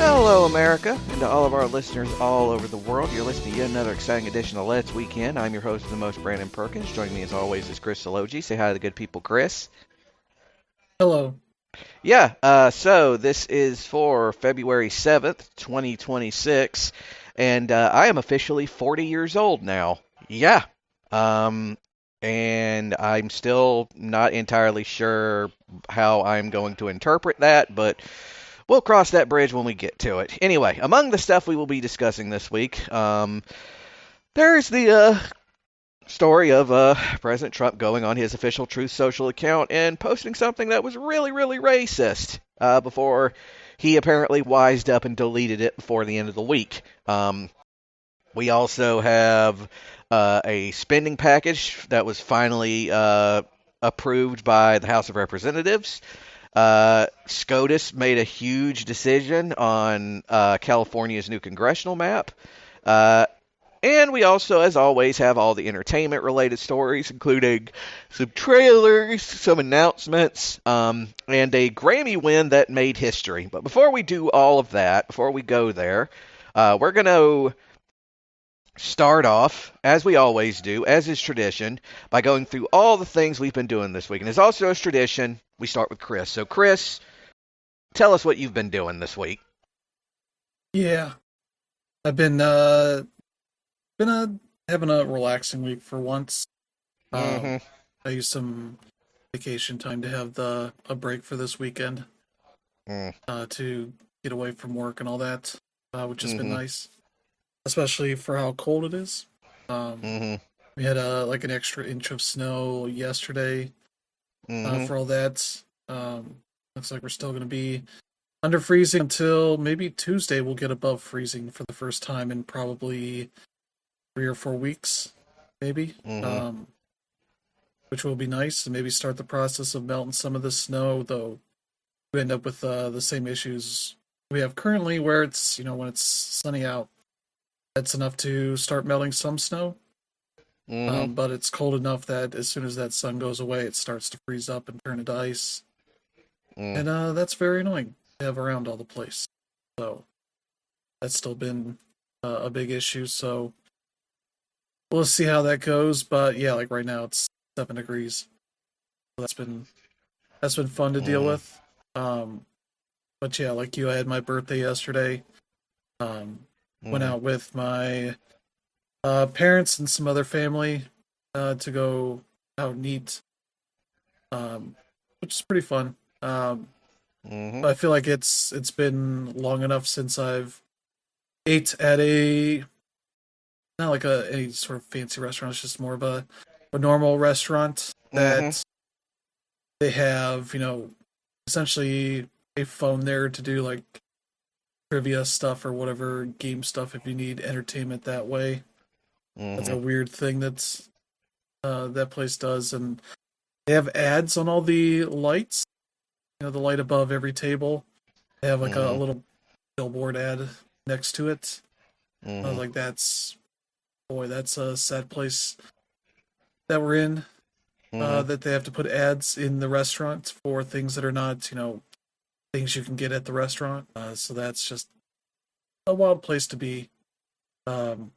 Hello, America, and to all of our listeners all over the world. You're listening to yet another exciting edition of Let's Weekend. I'm your host of the most, Brandon Perkins. Joining me, as always, is Chris Salogi. Say hi to the good people, Chris. Hello. So this is for February 7th, 2026, and I am officially 40 years old now. Yeah. Um, and I'm still not entirely sure how I'm going to interpret that, but we'll cross that bridge when we get to it. Anyway, among the stuff we will be discussing this week, there's the story of President Trump going on his official Truth Social account and posting something that was really, really racist before he apparently wised up and deleted it before the end of the week. We also have a spending package that was finally approved by the House of Representatives. SCOTUS made a huge decision on California's new congressional map. Uh, and we also, as always, have all the entertainment-related stories, including some trailers, some announcements, and a Grammy win that made history. But before we do all of that, before we go there, we're going to start off, as we always do, as is tradition, by going through all the things we've been doing this week. And as also as tradition, we start with Chris. So, Chris, tell us what you've been doing this week. Yeah, I've been having a relaxing week for once. Mm-hmm. I used some vacation time to have a break for this weekend, Mm, to get away from work and all that, which has been mm-hmm. nice, especially for how cold it is. Um, Mm-hmm. we had like an extra inch of snow yesterday, Mm-hmm. for all that. Looks like we're still going to be under freezing until maybe Tuesday. We'll get above freezing for the first time in probably 3 or 4 weeks, maybe. Mm-hmm. Which will be nice, and maybe start the process of melting some of the snow. Though we end up with the same issues we have currently, where it's when it's sunny out, that's enough to start melting some snow. Mm-hmm. But it's cold enough that as soon as that sun goes away, it starts to freeze up and turn into ice, Mm, and that's very annoying to have around all the place. So that's still been a big issue. So we'll see how that goes. But yeah, like right now it's 7 degrees. So that's been fun to deal mm, with. Um, but yeah, like you, I had my birthday yesterday. Um, Went mm, out with my parents and some other family to go out and eat, which is pretty fun. mm-hmm. I feel like it's been long enough since I've ate at a not like any sort of fancy restaurant. It's just more of a normal restaurant Mm-hmm. that they have, essentially a phone there to do like trivia stuff or whatever game stuff if you need entertainment that way. That's Mm-hmm. a weird thing that place does, and they have ads on all the lights. The light above every table. They have like a Mm-hmm. little billboard ad next to it. I was Mm-hmm. like, that's a sad place that we're in. Mm-hmm. That they have to put ads in the restaurant for things that are not, things you can get at the restaurant. So that's just a wild place to be. Um,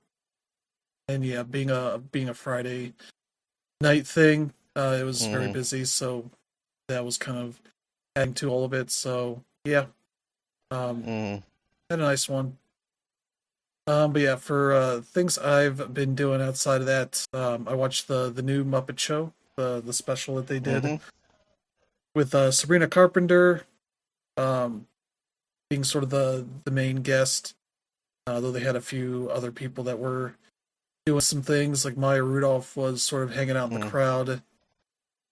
and yeah, being a Friday night thing, it was very Mm-hmm. busy, so that was kind of adding to all of it. So yeah, um, Mm-hmm. had a nice one. But yeah, for things I've been doing outside of that, I watched the new Muppet Show, the special that they did Mm-hmm. with Sabrina Carpenter, um, being sort of the main guest. Though they had a few other people that were doing some things, like Maya Rudolph was sort of hanging out in the crowd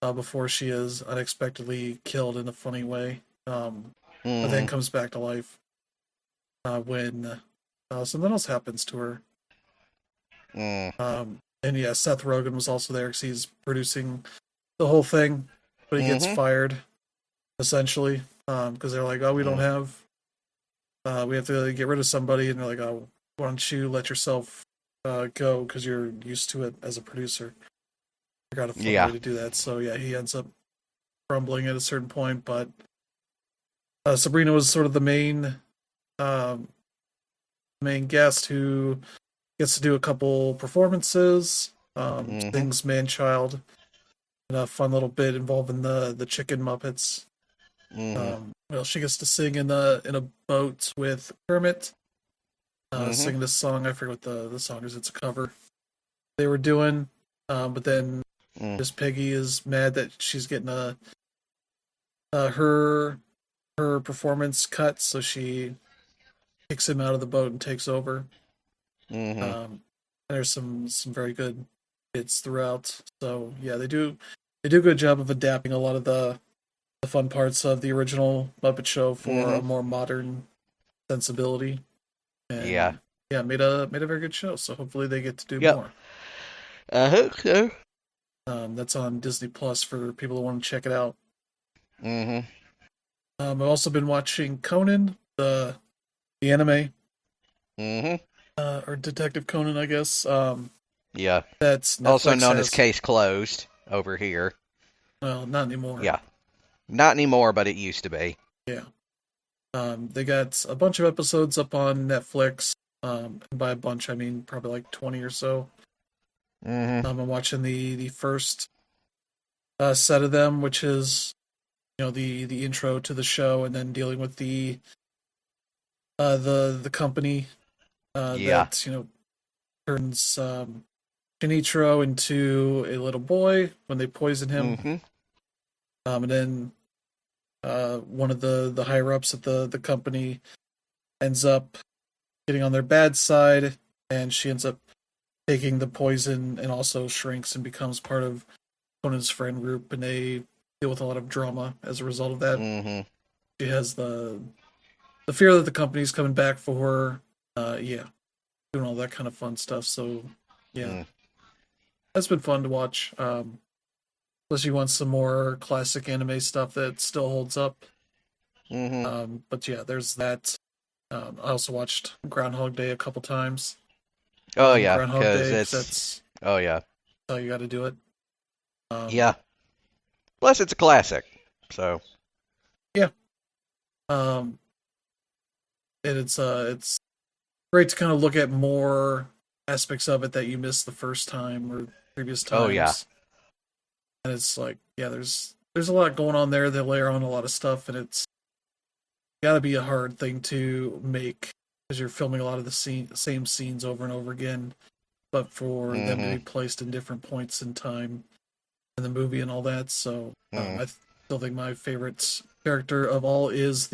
before she is unexpectedly killed in a funny way, but then Mm-hmm. comes back to life when something else happens to her. Mm-hmm. And yeah, Seth Rogen was also there because he's producing the whole thing, but he gets Mm-hmm. fired essentially because they're like, oh, we don't have, we have to get rid of somebody, and they're like, oh, why don't you let yourself go because you're used to it as a producer. Figure out a fun Yeah. way to do that. So yeah, he ends up crumbling at a certain point, but Sabrina was sort of the main main guest who gets to do a couple performances, Mhm. sings Man Child, and a fun little bit involving the chicken Muppets. Mhm. Well, she gets to sing in a boat with Kermit, Mhm. singing this song. I forget what the song is. It's a cover they were doing. But then Mm. Miss Piggy is mad that she's getting her performance cut, so she kicks him out of the boat and takes over. Mhm. Um, there's some very good bits throughout. So yeah, they do a good job of adapting a lot of the fun parts of the original Muppet Show for a Mhm. more modern sensibility, Yeah. and yeah, made a very good show. So hopefully they get to do Yep. more. I hope so. That's on Disney Plus for people who want to check it out. Mhm. I've also been watching Conan, the anime, Mhm. or Detective Conan, I guess. Yeah. That's Also Netflix known as has. case closed over here. Well, not anymore. Yeah. Not anymore, but it used to be. Yeah. They got a bunch of episodes up on Netflix. And by a bunch, I mean probably like 20 or so. Mhm. I'm watching the first set of them, which is the intro to the show, and then dealing with the company Yeah. that turns Shinichiro into a little boy when they poison him, Mhm. and then one of the higher ups at the company ends up getting on their bad side, and she ends up taking the poison and also shrinks and becomes part of Conan's friend group, and they deal with a lot of drama as a result of that. Mhm. She has the fear that the company's coming back for her. Yeah, doing all that kind of fun stuff. So yeah, Mm. that's been fun to watch. Unless you want some more classic anime stuff that still holds up. Mhm. But yeah, there's that. I also watched Groundhog Day a couple times. Oh yeah, Groundhog 'cause Day because it's. that's Oh yeah. how you got to do it. Um, Yeah. Plus, it's a classic. So. yeah, um, and it's great to kind of look at more aspects of it that you missed the first time or previous Oh yeah. times, and it's like yeah, there's a lot going on there. They layer on a lot of stuff, and it's got to be a hard thing to make because you're filming a lot of same scenes over and over again, but for them to Mhm. be placed in different points in time in the movie and all that. So Mm. I still think my favorite character of all is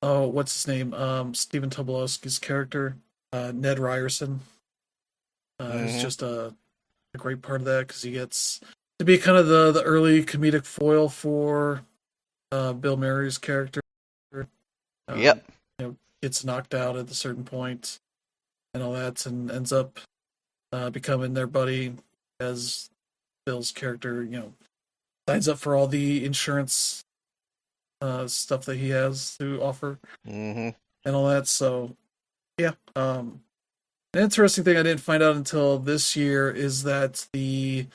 oh what's his name Stephen Tobolowsky's character, Ned Ryerson, is Mhm. just a great part of that because he gets to be kind of the early comedic foil for Bill Murray's character. Um, Yep. gets knocked out at a certain point and all that, and ends up becoming their buddy as Bill's character. Signs up for all the insurance stuff that he has to offer Mhm. and all that. So yeah, an interesting thing I didn't find out until this year is that the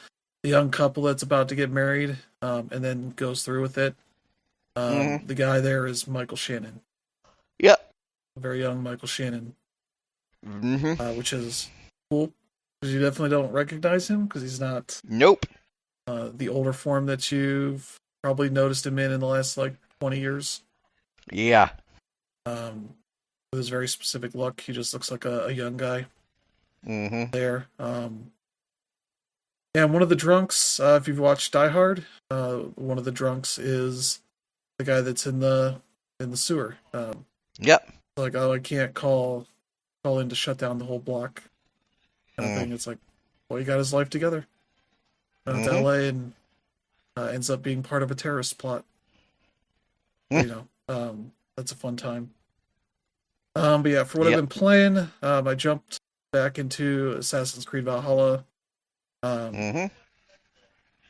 young couple that's about to get married and then goes through with it. Mhm. The guy there is Michael Shannon, Yep. a very young Michael Shannon, Mhm. which is cool because you definitely don't recognize him because he's not Nope. the older form that you've probably noticed him in the last like 20 years. Yeah. Um, with his very specific look, he just looks like a young guy Mhm. there. And one of the drunks, if you've watched Die Hard, one of the drunks is the guy that's in the sewer. Yep. Like, oh, I can't call in to shut down the whole block, kind of Mm. thing. It's like, well, he got his life together. Went out to Mhm. L.A. and ends up being part of a terrorist plot. So, Mm. that's a fun time. But yeah, for what I've Yep. been playing, I jumped back into Assassin's Creed Valhalla. Um, Mhm.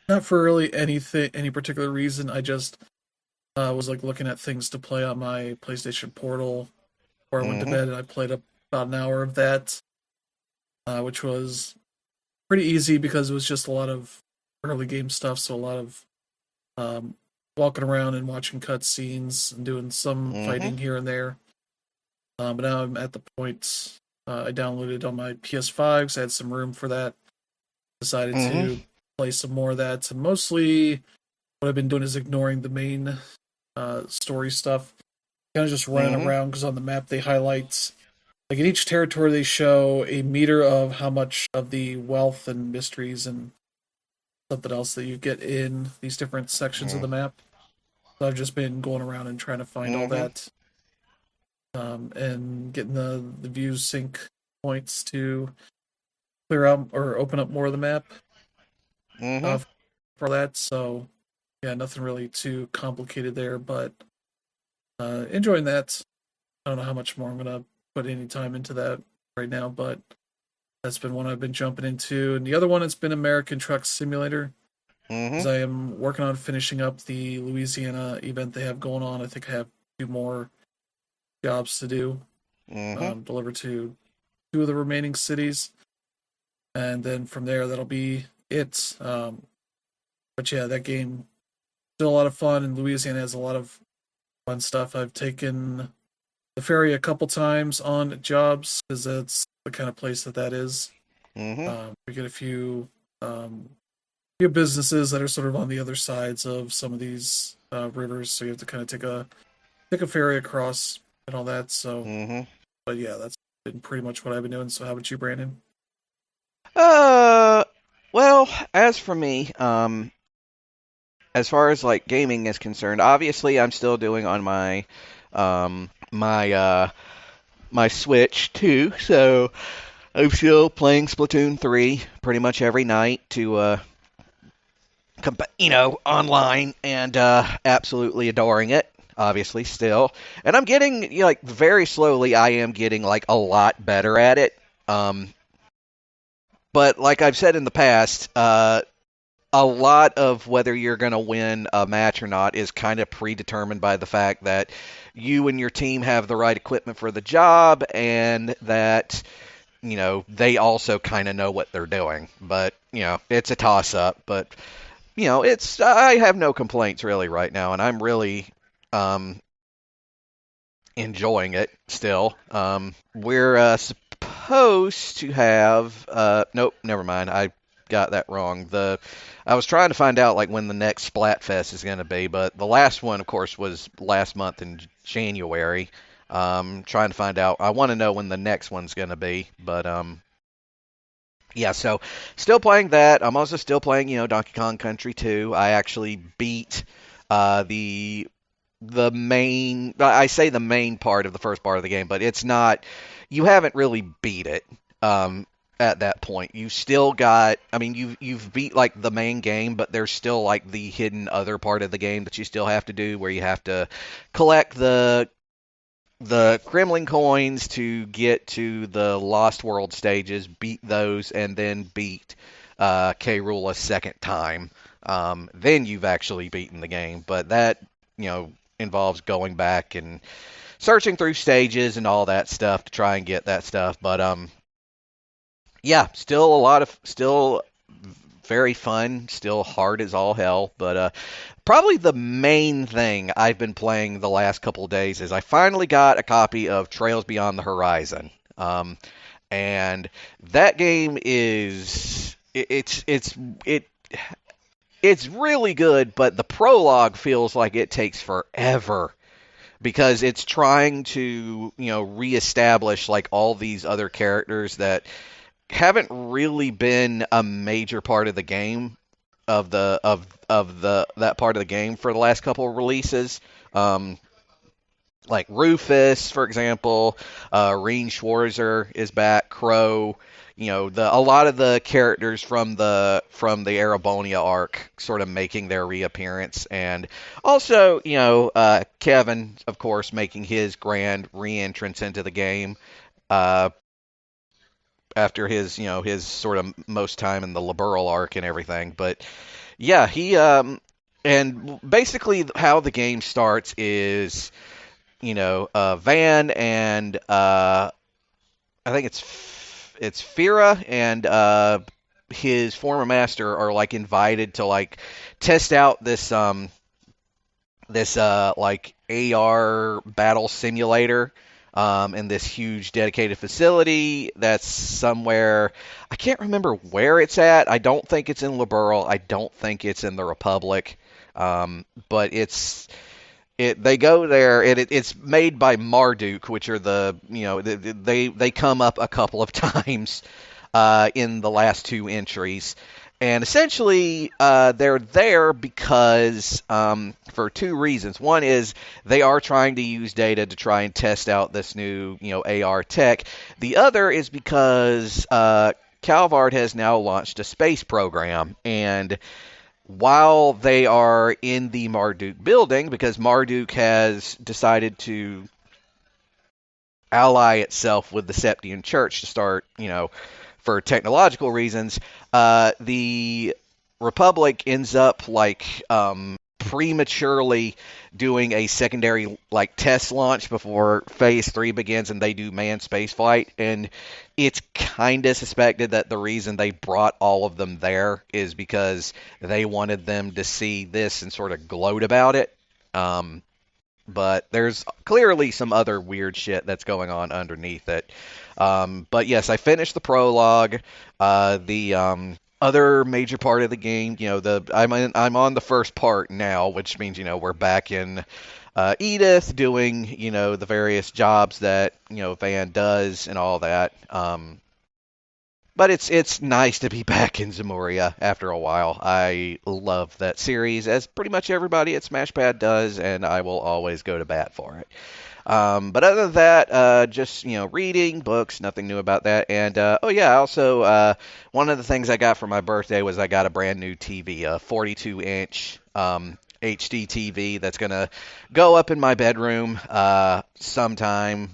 not for really any particular reason. I just was like looking at things to play on my PlayStation Portal before I went to Mhm. bed, and I played about an hour of that, which was pretty easy because it was just a lot of early game stuff. So a lot of um, walking around and watching cutscenes and doing some Mhm. fighting here and there. But now I'm at the point I downloaded on my PS5 because I had some room for that. Decided Mhm. to play some more of that. So mostly what I've been doing is ignoring the main story stuff. Kind of just running Mhm. around because on the map they highlight, like in each territory, they show a meter of how much of the wealth and mysteries and something else that you get in these different sections of the map. So I've just been going around and trying to find all Mhm. that, and getting the view sync points to clear out or open up more of the map Mhm. uh, for that. So yeah, nothing really too complicated there, but enjoying that. I don't know how much more I'm gonna put any time into that right now, but that's been one I've been jumping into. And the other one has been American Truck Simulator, because Mhm. I am working on finishing up the Louisiana event they have going on. I think I have two more jobs to do, Mhm. deliver to two of the remaining cities, and then from there that'll be it. But yeah, that game still a lot of fun, and Louisiana has a lot of fun stuff. I've taken the ferry a couple times on jobs because that's the kind of place that is. Mhm. We get um, few businesses that are sort of on the other sides of some of these rivers, so you have to kind of take a ferry across and all that. So, Mhm. but yeah, that's been pretty much what I've been doing. So, how about you, Brandon? Uh, well, as for me, as far as like gaming is concerned, obviously I'm still doing on my Switch too. So I'm still playing Splatoon 3 pretty much every night to online and absolutely adoring it. Obviously, still, and I'm getting like very slowly. I am getting like a lot better at it. Um, but like I've said in the past, a lot of whether you're going to win a match or not is kind of predetermined by the fact that you and your team have the right equipment for the job and that they also kind of know what they're doing. But it's a toss up. But it's I have no complaints really right now, and I'm really um, enjoying it still. We're supposed to have nope, never mind. I got that wrong. The I was trying to find out like when the next Splatfest is going to be, but the last one, of course, was last month in January. Trying to find out. I want to know when the next one's going to be, but yeah, so still playing that. I'm also still playing, Donkey Kong Country 2. I actually beat the main. I say the main part of the first part of the game, but it's not. You haven't really beat it. At that point, you still got. I mean, you've beat like the main game, but there's still like the hidden other part of the game that you still have to do, where you have to collect the Kremlin coins to get to the Lost World stages, beat those, and then beat K. Rool a second time. Then you've actually beaten the game. But that, involves going back and searching through stages and all that stuff to try and get that stuff. But yeah, still very fun, still hard as all hell. But probably the main thing I've been playing the last couple of days is I finally got a copy of Trails Beyond the Horizon. And that game is it's really good, but the prologue feels like it takes forever because it's trying to, reestablish like all these other characters that haven't really been a major part of the game of the that part of the game for the last couple of releases. Um, like Rufus, for example, Reen Schwarzer is back. Crow, a lot of the characters from the Arabonia arc sort of making their reappearance, and also Kevin, of course, making his grand reentrance into the game. Uh, After his sort of most time in the Liberal arc and everything, but yeah, he and basically how the game starts is Van and I think it's Fira and his former master are like invited to like test out this this like AR battle simulator in this huge dedicated facility that's somewhere. I can't remember where it's at. I don't think it's in Liberl. I don't think it's in the Republic. But they go there, and it's made by Marduk, which are they come up a couple of times in the last two entries. And essentially, they're there because for two reasons. One is they are trying to use data to try and test out this new, AR tech. The other is because Calvard has now launched a space program, and while they are in the Marduk building, because Marduk has decided to ally itself with the Septian Church to start, for technological reasons, the Republic ends up prematurely doing a secondary test launch before Phase 3 begins, and they do manned space flight. And it's kind of suspected that the reason they brought all of them there is because they wanted them to see this and sort of gloat about it. But there's clearly some other weird shit that's going on underneath it. But yes, I finished the prologue. The other major part of the game, I'm on the first part now, which means we're back in Edith doing the various jobs that Van does and all that. But it's nice to be back in Zemuria after a while. I love that series, as pretty much everybody at SmashPad does, and I will always go to bat for it. But other than that, just reading books, nothing new about that. And oh yeah, also one of the things I got for my birthday was I got a brand new TV, a 42-inch HD TV that's gonna go up in my bedroom sometime.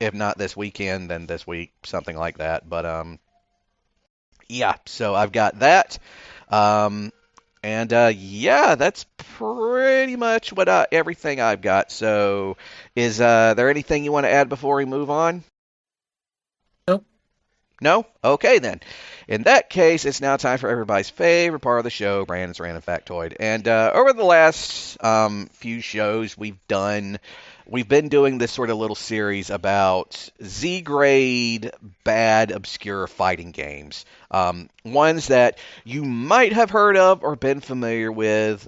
If not this weekend, then this week, something like that. But yeah, so I've got that. Um, and yeah, that's pretty much everything I've got. So, is there anything you want to add before we move on? Nope. No? Okay, then. In that case, it's now time for everybody's favorite part of the show, Brandon's Random Factoid. And over the last few shows we've been doing this sort of little series about Z-grade, bad, obscure fighting games. Ones that you might have heard of or been familiar with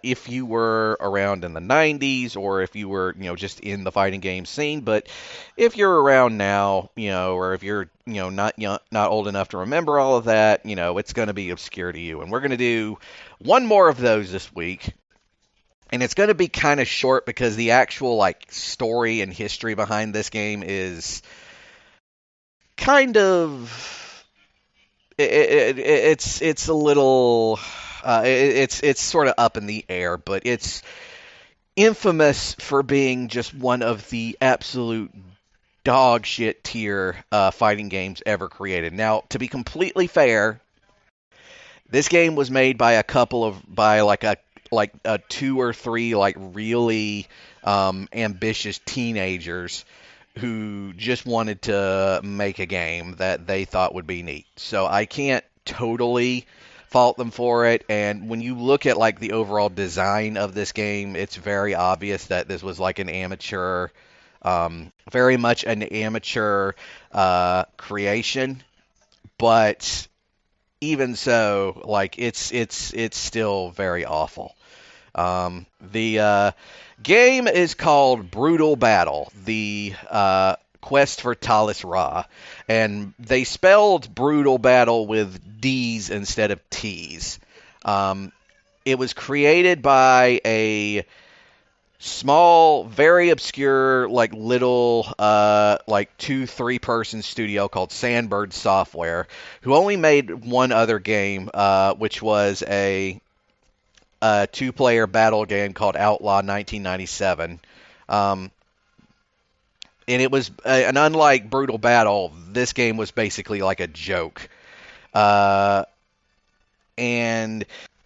if you were around in the 90s or if you were, just in the fighting game scene. But if you're around now, or if you're, not young, not old enough to remember all of that, it's going to be obscure to you. And we're going to do one more of those this week. And it's going to be kind of short because the actual story and history behind this game is kind of it's a little it's sort of up in the air, but it's infamous for being just one of the absolute dog shit tier fighting games ever created. Now, to be completely fair, this game was made by a two or three really ambitious teenagers who just wanted to make a game that they thought would be neat. So I can't totally fault them for it. And when you look at the overall design of this game, it's very obvious that this was an amateur, very much an amateur creation. But even so, it's still very awful. The game is called Brutal Battle, the quest for Talis Ra, and they spelled Brutal Battle with D's instead of T's. It was created by a small, very obscure, little, 2-3 person studio called Sandbird Software, who only made one other game, which was a two-player battle game called Outlaw 1997. And it was, and unlike Brutal Battle, this game was basically like a joke. And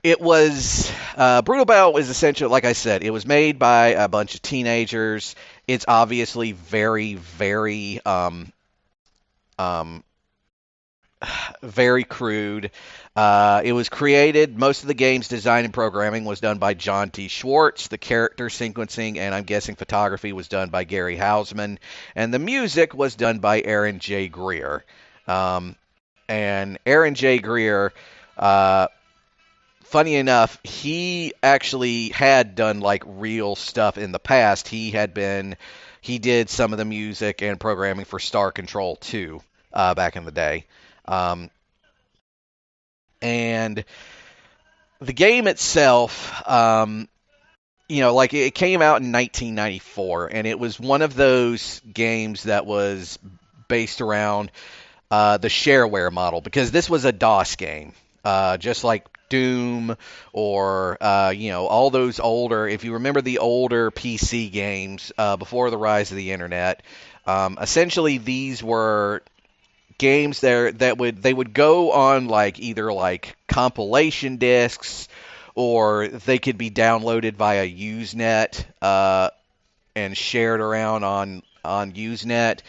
it was, Brutal Battle was essentially, like I said, it was made by a bunch of teenagers. It's obviously very, very, very crude. It was created, most of the game's design and programming was done by John T. Schwartz. The character sequencing and I'm guessing photography was done by Gary Hausman. And the music was done by Aaron J. Greer. Um, and Aaron J. Greer, uh, funny enough, he actually had done like real stuff in the past. He did some of the music and programming for Star Control 2 back in the day. Um, and the game itself, like it came out in 1994, and it was one of those games that was based around the shareware model because this was a DOS game, just like Doom or all those older. If you remember the older PC games before the rise of the internet, essentially these were games there that would go on like either like compilation discs or they could be downloaded via Usenet and shared around on Usenet.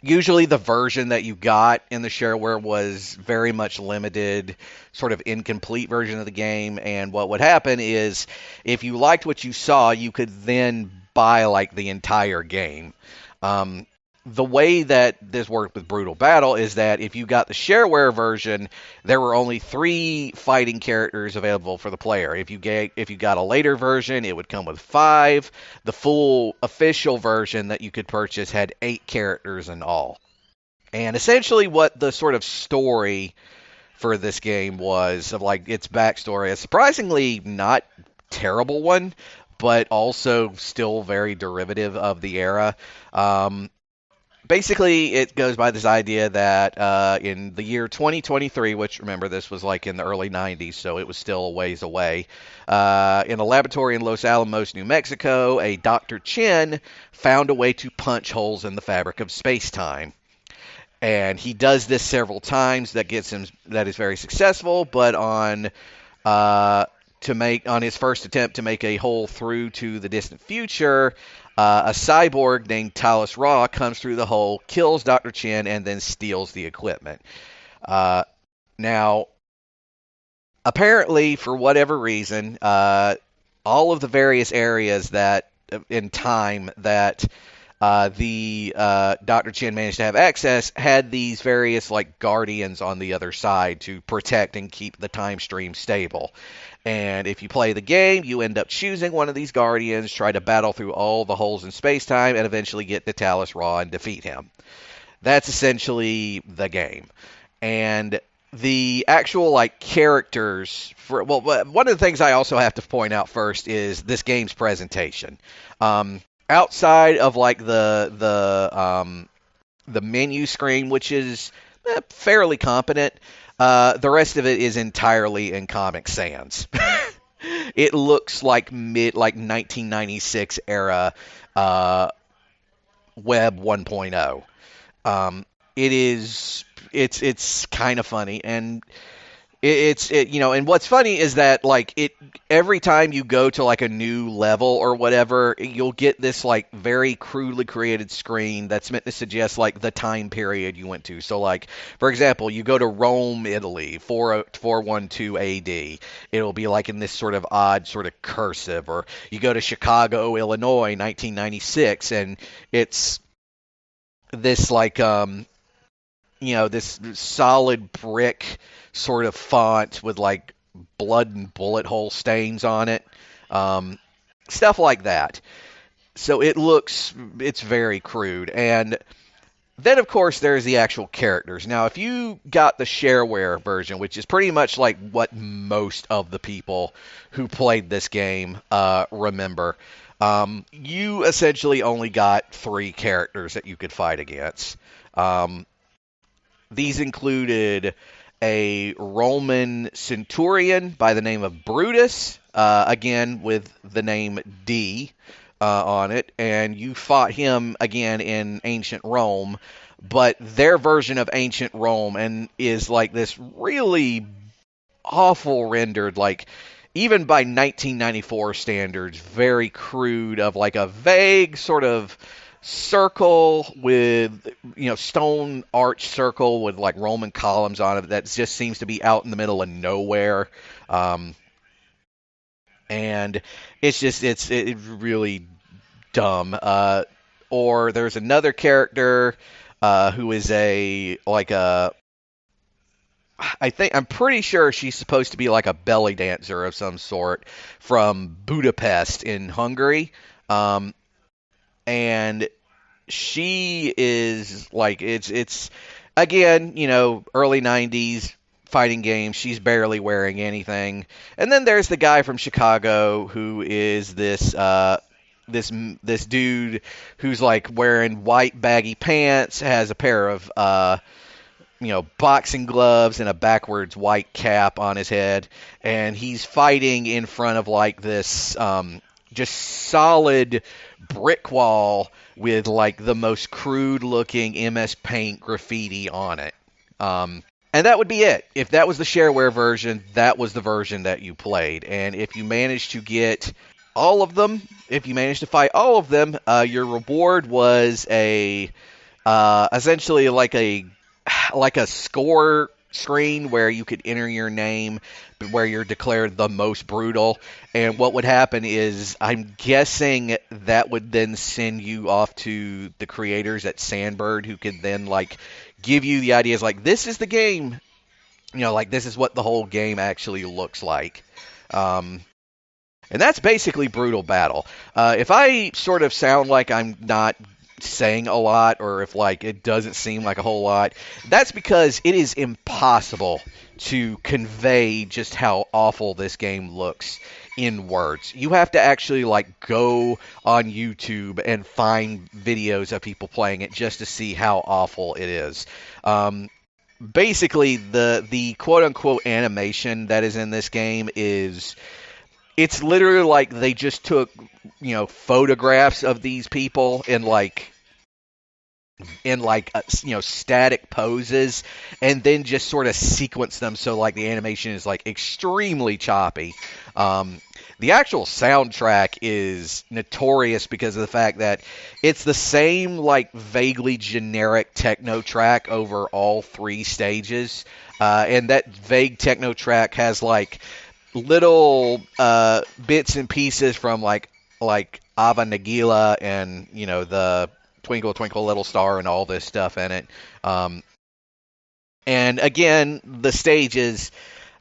Usually the version that you got in the shareware was very much limited, sort of incomplete version of the game. And what would happen is if you liked what you saw, you could then buy like the entire game. Um, the way that this worked with Brutal Battle is that if you got the shareware version, there were only 3 fighting characters available for the player. If you got a later version, it would come with 5. The full official version that you could purchase had 8 characters in all. And essentially what the sort of story for this game was of like its backstory, a surprisingly not terrible one, but also still very derivative of the era. Basically, it goes by this idea that in the year 2023, which remember this was like in the early 90s, so it was still a ways away, in a laboratory in Los Alamos, New Mexico, a Dr. Chen found a way to punch holes in the fabric of space-time. And he does this several times. That is very successful, but uh, on his first attempt to make a hole through to the distant future, a cyborg named Talos Raw comes through the hole, kills Dr. Chen, and then steals the equipment. Uh, Now, apparently, for whatever reason, all of the various areas that in time that the Dr. Chen managed to have access had these various like guardians on the other side to protect and keep the time stream stable. And if you play the game, you end up choosing one of these guardians, try to battle through all the holes in space-time, and eventually get to Talos Raw and defeat him. That's essentially the game. And the actual like characters one of the things I also have to point out first is this game's presentation. Outside of like the menu screen, which is fairly competent, the rest of it is entirely in Comic Sans. It looks like 1996 era Web 1.0. It's kind of funny, and and what's funny is that like it every time you go to like a new level or whatever, you'll get this like very crudely created screen that's meant to suggest like the time period you went to. So like for example, you go to Rome, Italy, 412 AD. It'll be like in this sort of odd sort of cursive, or you go to Chicago, Illinois, 1996, and it's this like this solid brick sort of font with like blood and bullet hole stains on it, stuff like that. So it's very crude. And then of course there's the actual characters. Now if you got the shareware version, which is pretty much like what most of the people who played this game remember, you essentially only got 3 characters that you could fight against. These included a Roman centurion by the name of Brutus, again with the name D on it, and you fought him again in ancient Rome, but their version of ancient Rome and is like this really awful rendered, like even by 1994 standards, very crude, of like a vague circle with, stone arch circle with like Roman columns on it that just seems to be out in the middle of nowhere. Um, and it's really dumb. Or there's another character who is a like a I'm pretty sure she's supposed to be like a belly dancer of some sort from Budapest in Hungary. Um, and she is like it's again, early 90s fighting game. She's barely wearing anything. And then there's the guy from Chicago who is this dude who's like wearing white baggy pants, has a pair of boxing gloves and a backwards white cap on his head, and he's fighting in front of like this just solid brick wall with like the most crude looking MS Paint graffiti on it. And that would be it. If that was the shareware version, that was the version that you played. And if you managed to get all of them, if you managed to fight all of them, your reward was a essentially like a score screen where you could enter your name, where you're declared the most brutal. And what would happen is, I'm guessing that would then send you off to the creators at Sandbird, who could then like give you the ideas like, this is the game, like this is what the whole game actually looks like. Um, and that's basically Brutal Battle. If I sort of sound like I'm not saying a lot, or if like it doesn't seem like a whole lot, that's because it is impossible to convey just how awful this game looks in words. You have to actually like go on YouTube and find videos of people playing it just to see how awful it is. Basically, the quote unquote animation that is in this game is, it's literally like they just took photographs of these people in static poses, and then just sort of sequence them so like the animation is like extremely choppy. um, the actual soundtrack is notorious because of the fact that it's the same like vaguely generic techno track over all three stages, and that vague techno track has like little bits and pieces from like Ava Nagila and the Twinkle Twinkle Little Star and all this stuff in it. And again, the stages,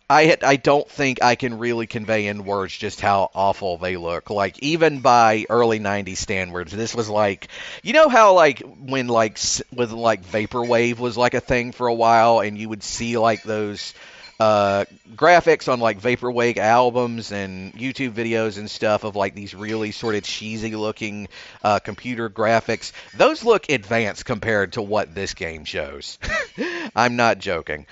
I don't think I can really convey in words just how awful they look. Like even by early '90s standards, this was like, how like when like with like vaporwave was like a thing for a while, and you would see like those graphics on like vaporwave albums and YouTube videos and stuff of like these really sort of cheesy looking computer graphics. Those look advanced compared to what this game shows. I'm not joking.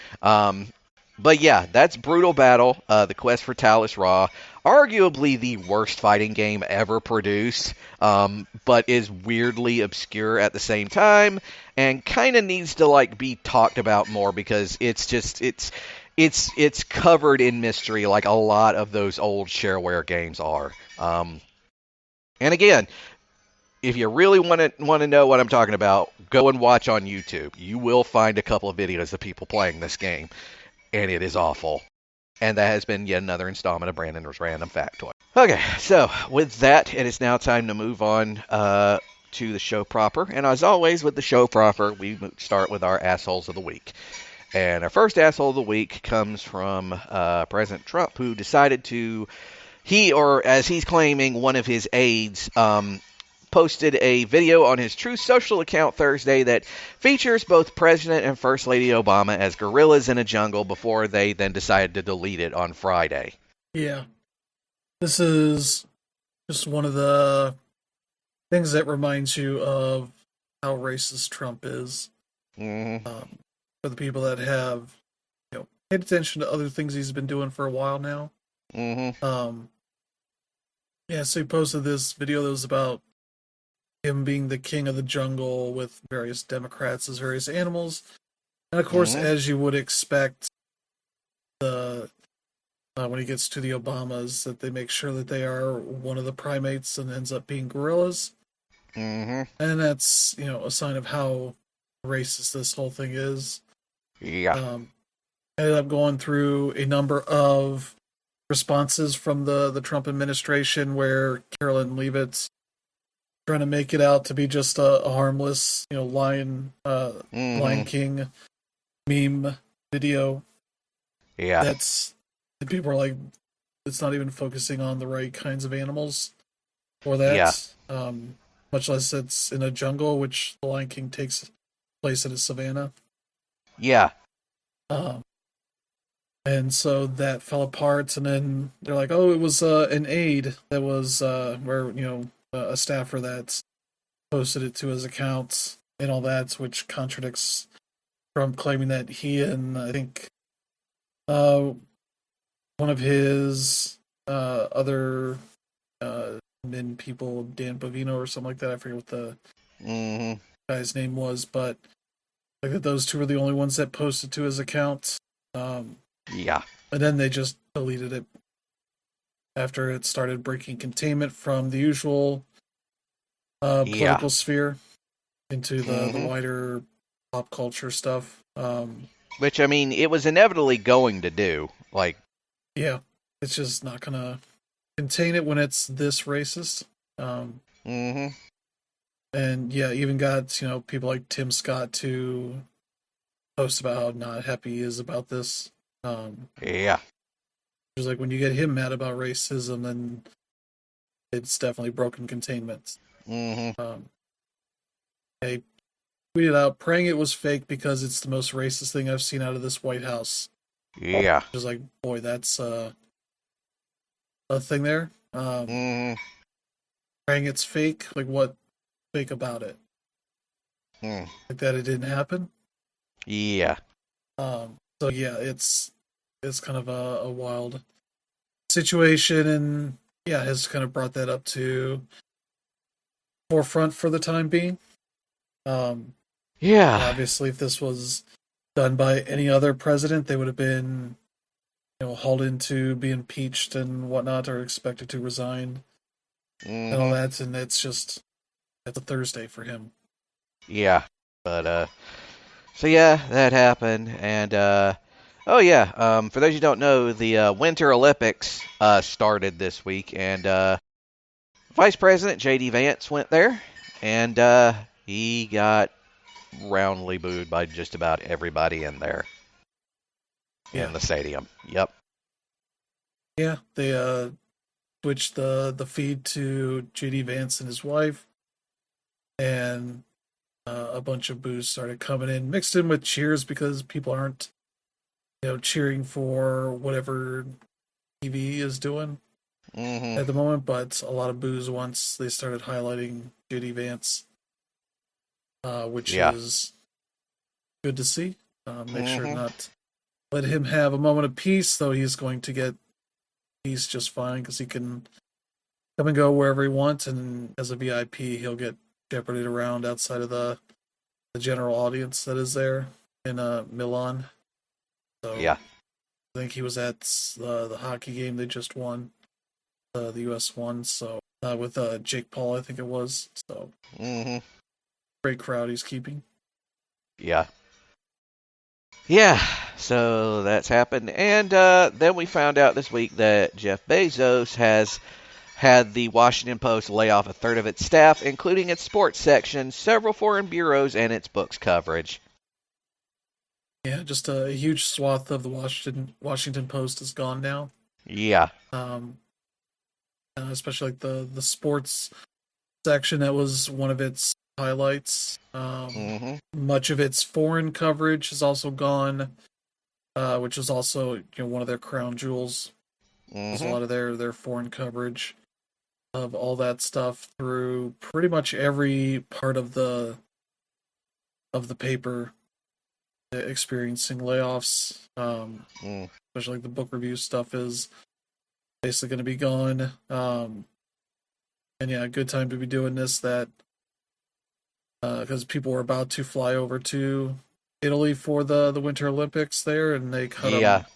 But yeah, that's Brutal Battle, The Quest for Talos Raw. Arguably the worst fighting game ever produced, but is weirdly obscure at the same time, and kind of needs to like be talked about more because it's covered in mystery like a lot of those old shareware games are. And again, if you really want to know what I'm talking about, go and watch on YouTube. You will find a couple of videos of people playing this game, and it is awful. And that has been yet another installment of Brandon's Random Factoid. Okay, so with that, it is now time to move on to the show proper. And as always, with the show proper, we start with our assholes of the week. And our first asshole of the week comes from President Trump, who decided to, or as he's claiming, one of his aides posted a video on his True Social account Thursday that features both President and First Lady Obama as gorillas in a jungle before they then decided to delete it on Friday. Yeah. This is just one of the things that reminds you of how racist Trump is. Mm-hmm. For the people that have, paid attention to other things he's been doing for a while now. Mm-hmm. Yeah, so he posted this video that was about him being the king of the jungle with various Democrats as various animals. And of course, Mm-hmm. as you would expect, the when he gets to the Obamas, that they make sure that they are one of the primates and ends up being gorillas. Mm-hmm. and that's a sign of how racist this whole thing is. Yeah. Um, Ended up going through a number of responses from the Trump administration where Carolyn Leavitt's trying to make it out to be just a harmless, Lion Mm-hmm. King meme video. Yeah. That's and people are like, it's not even focusing on the right kinds of animals for Yeah. that. Much less it's in a jungle, which the Lion King takes place in a savannah. Yeah. Um, and so that fell apart, and then they're like, "Oh, it was an aide that was where a staffer that posted it to his account and all that," which contradicts Trump claiming that he and I think uh, one of his other men people, Dan Bovino or something like that. I forget what the Mm-hmm. guy's name was, but like that those two were the only ones that posted to his account. Um, Yeah. and then they just deleted it after it started breaking containment from the usual Yeah. political sphere into the Mm-hmm. wider pop culture stuff. Which, I mean, it was inevitably going to do. Like, Yeah, it's just not gonna contain it when it's this racist. Um, mm-hmm. and yeah, even got people like Tim Scott to post about how not happy he is about this. Yeah. Just like when you get him mad about racism, then it's definitely broken containment. Mm-hmm. Um, I tweeted out praying it was fake because it's the most racist thing I've seen out of this White House. Yeah. Just like, boy, that's a thing there. Mm-hmm. Praying it's fake. Like, what fake about it? Mm. Like that it didn't happen. Yeah. So yeah, it's kind of a wild situation, and yeah, has kind of brought that up to forefront for the time being. Um, Yeah. Obviously, if this was done by any other president, they would have been, hauled into, be impeached and whatnot, or expected to resign and all Mm-hmm. that. And it's a Thursday for him. Yeah. But, so yeah, that happened. And, oh yeah, for those who don't know, the Winter Olympics started this week, and Vice President J.D. Vance went there, and he got roundly booed by just about everybody in there Yeah, in the stadium. Yep. yeah. They switched the feed to JD Vance and his wife, and a bunch of boos started coming in, mixed in with cheers because people aren't cheering for whatever TV is doing Hmm. at the moment, but a lot of boos once they started highlighting JD Vance, which Yeah. is good to see. Make sure Hmm. not let him have a moment of peace, though he's going to get peace just fine because he can come and go wherever he wants, and as a VIP, he'll get shepherded around outside of the general audience that is there in Milan. So Yeah. I think he was at the hockey game they just won, the U.S. won. So with Jake Paul, I think it was. So Hmm. great crowd he's keeping. Yeah. Yeah. So that's happened, and then we found out this week that Jeff Bezos has had the Washington Post lay off a third of its staff, including its sports section, several foreign bureaus, and its books coverage. Yeah, just a huge swath of the Washington Post is gone now. Yeah. Um, Especially like the sports section that was one of its highlights. Hmm. Much of its foreign coverage is also gone, which is also one of their crown jewels. There's a Hmm. lot of their foreign coverage of all that stuff through pretty much every part of the paper experiencing layoffs. Mm. Especially like the book review stuff is basically going to be gone. And yeah, good time to be doing this. That because people were about to fly over to Italy for the Winter Olympics there, and they cut Yeah. them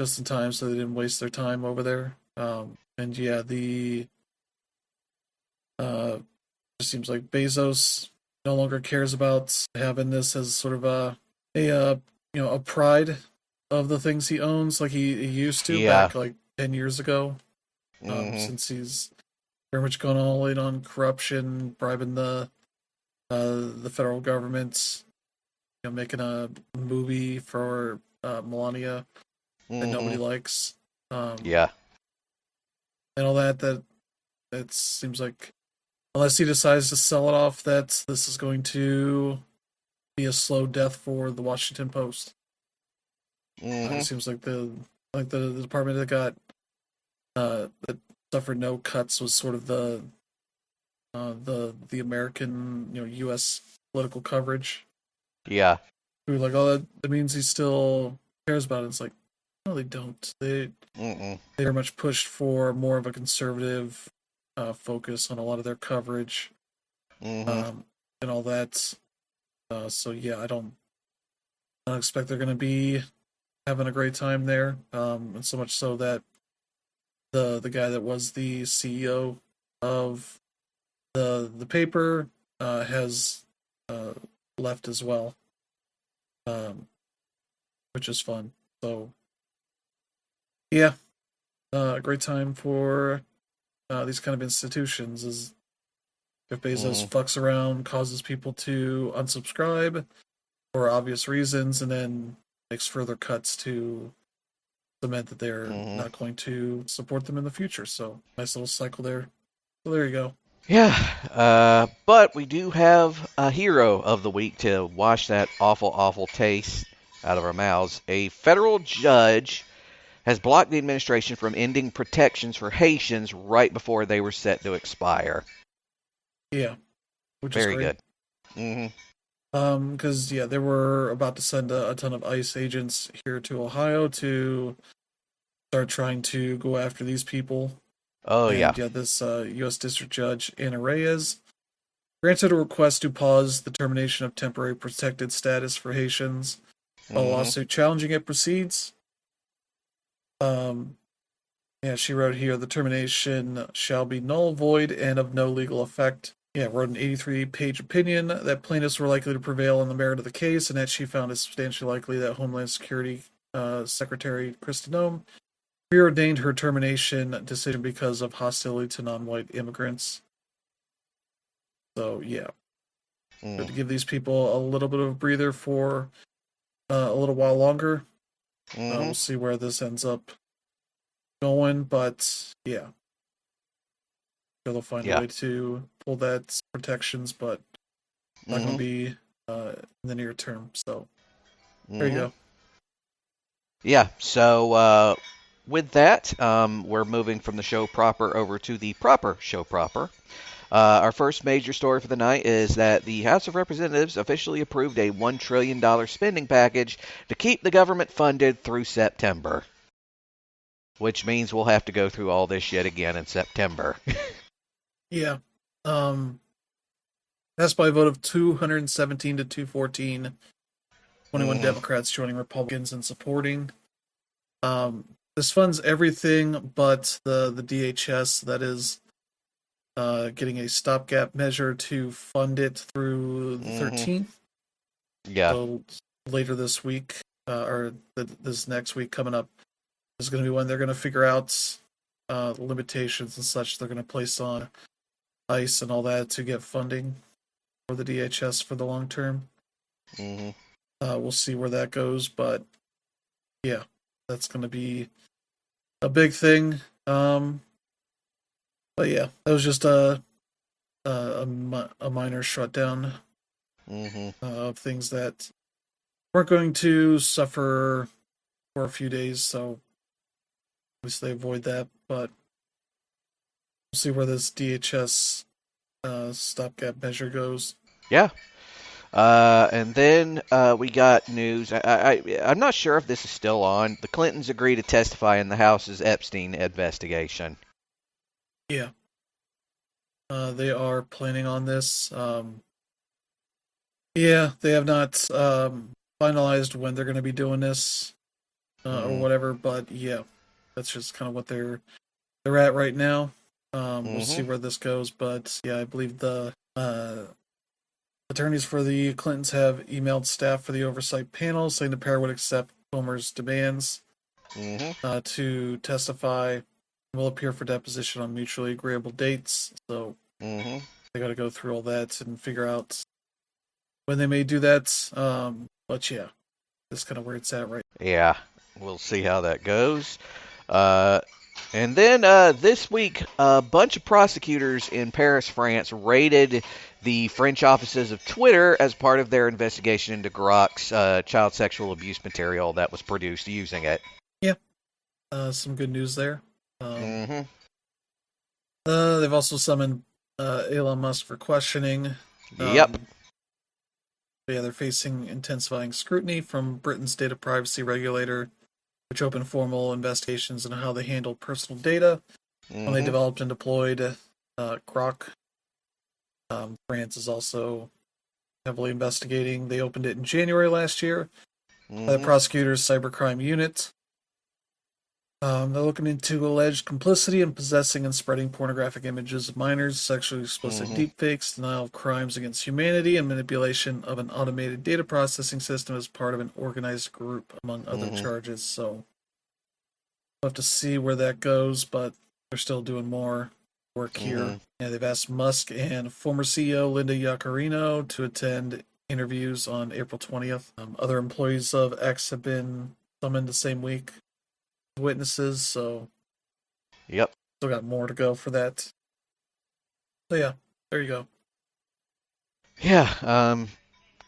just in time so they didn't waste their time over there. And yeah, the uh, It seems like Bezos no longer cares about having this as sort of a pride of the things he owns, like he used to Yeah. back like 10 years ago. Mhm. Since he's very much gone all in on corruption, bribing the federal government, making a movie for Melania that nobody Mhm. likes, um, Yeah. and all that. That seems like unless he decides to sell it off, that this is going to be a slow death for the Washington Post. It Mhm. seems like the department that suffered no cuts was sort of the American U.S. political coverage. Yeah. We were like, oh, that means he still cares about it. It's like, no, they don't. Mm-mm. They very much pushed for more of a conservative focus on a lot of their coverage, Mhm. um, and all that. So yeah, I don't expect they're going to be having a great time there. And so much so that the guy that was the CEO of the paper has uh, left as well, um, which is fun. So yeah, a great time for these kind of institutions. Is if Bezos Mhm. fucks around, causes people to unsubscribe for obvious reasons, and then makes further cuts to cement that they're Mhm. not going to support them in the future. So nice little cycle there. So there you go. Yeah. But we do have a hero of the week to wash that awful, awful taste out of our mouths. A federal judge has blocked the administration from ending protections for Haitians right before they were set to expire. Yeah, which is Very great. good. Mhm. Because yeah, they were about to send a ton of ICE agents here to Ohio to start trying to go after these people. Oh yeah. And yeah, this U.S. District Judge Anna Reyes granted a request to pause the termination of temporary protected status for Haitians. A Mhm. lawsuit challenging it proceeds. Um, yeah, she wrote here the termination shall be null, void, and of no legal effect. Yeah, wrote an 83-page opinion that plaintiffs were likely to prevail on the merit of the case, and that she found it substantially likely that Homeland Security Secretary Kristi Noem preordained her termination decision because of hostility to non-white immigrants. So yeah, good Mhm. to give these people a little bit of a breather for a little while longer. We'll Mhm. see where this ends up going, but yeah, they'll find a Yeah. way to pull that protections, but not going to Mhm. be in the near term. So there you Mhm. go. Yeah. So with that, we're moving from the show proper over to the proper show proper. Our first major story for the night is that the House of Representatives officially approved a $1 trillion spending package to keep the government funded through September, which means we'll have to go through all this yet again in September. Yeah. Um, Passed by a vote of 217 to 214, 21 hmm Democrats joining Republicans in supporting. This funds everything but the DHS, that is getting a stopgap measure to fund it through the hmm 13th. Yeah. So later this week, this next week coming up, is going to be when they're going to figure out limitations and such they're going to place on ICE and all that to get funding for the DHS for the long term. hmm We'll see where that goes, but yeah, that's going to be a big thing. But yeah, that was just a minor shutdown hmm of things that weren't going to suffer for a few days. So obviously avoid that, but we'll see where this DHS stopgap measure goes. Yeah. And then we got news. I'm not sure if this is still on. The Clintons agree to testify in the House's Epstein investigation. Yeah, they are planning on this. Yeah, they have not finalized when they're going to be doing this or hmm whatever, but yeah, that's just kind of what they're at right now. We'll see hmm where this goes, but yeah, I believe the Uh, Attorneys for the Clintons have emailed staff for the oversight panel saying the pair would accept Comer's demands Mm-hmm. to testify and will appear for deposition on mutually agreeable dates. So Mm-hmm. they got to go through all that and figure out when they may do that. But yeah, that's kind of where it's at right Yeah, we'll see how that goes. Uh, and then this week, a bunch of prosecutors in Paris, France, raided the French offices of Twitter as part of their investigation into Grok's child sexual abuse material that was produced using it. now. Yeah, some good news there. Um, Mm-hmm. they've also summoned Elon Musk for questioning. Yep. Yeah, they're facing intensifying scrutiny from Britain's data privacy regulator, which opened formal investigations into how they handled personal data when they Mm-hmm. developed and deployed Grok. France is also heavily investigating. They opened it in January last year by the Mm-hmm. prosecutor's cybercrime unit. They're looking into alleged complicity in possessing and spreading pornographic images of minors, sexually explicit Mm-hmm. deepfakes, denial of crimes against humanity, and manipulation of an automated data processing system as part of an organized group, among other Mm-hmm. charges. So we'll have to see where that goes, but they're still doing more work here. Mm-hmm. And they've asked Musk and former CEO Linda Yaccarino to attend interviews on April 20th. Other employees of X have been summoned the same week as witnesses, so Yep. still got more to go for that. So yeah, there you go. Yeah.